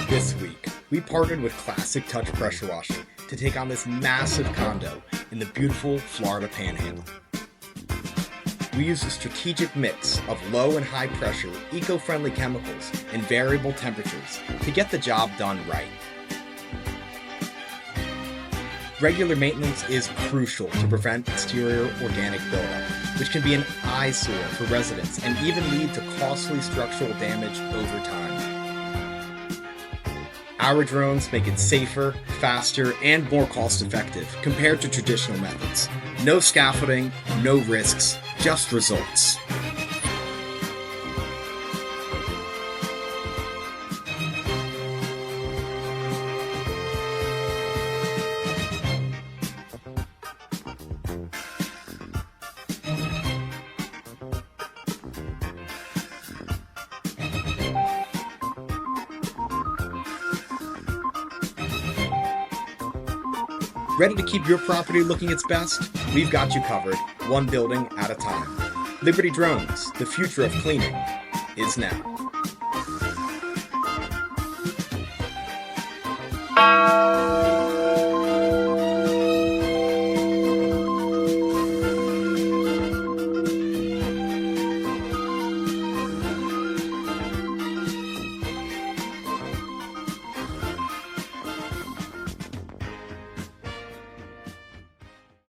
This week, we partnered with Classic Touch Pressure Washing to take on this massive condo in the beautiful Florida Panhandle. We used a strategic mix of low and high pressure, eco-friendly chemicals and variable temperatures to get the job done right. Regular maintenance is crucial to prevent exterior organic buildup, which can be an eyesore for residents and even lead to costly structural damage over time. Our drones make it safer, faster, and more cost-effective compared to traditional methods. No scaffolding, no risks, just results. Ready to keep your property looking its best? We've got you covered, one building at a time. Liberty Drones, the future of cleaning, is now.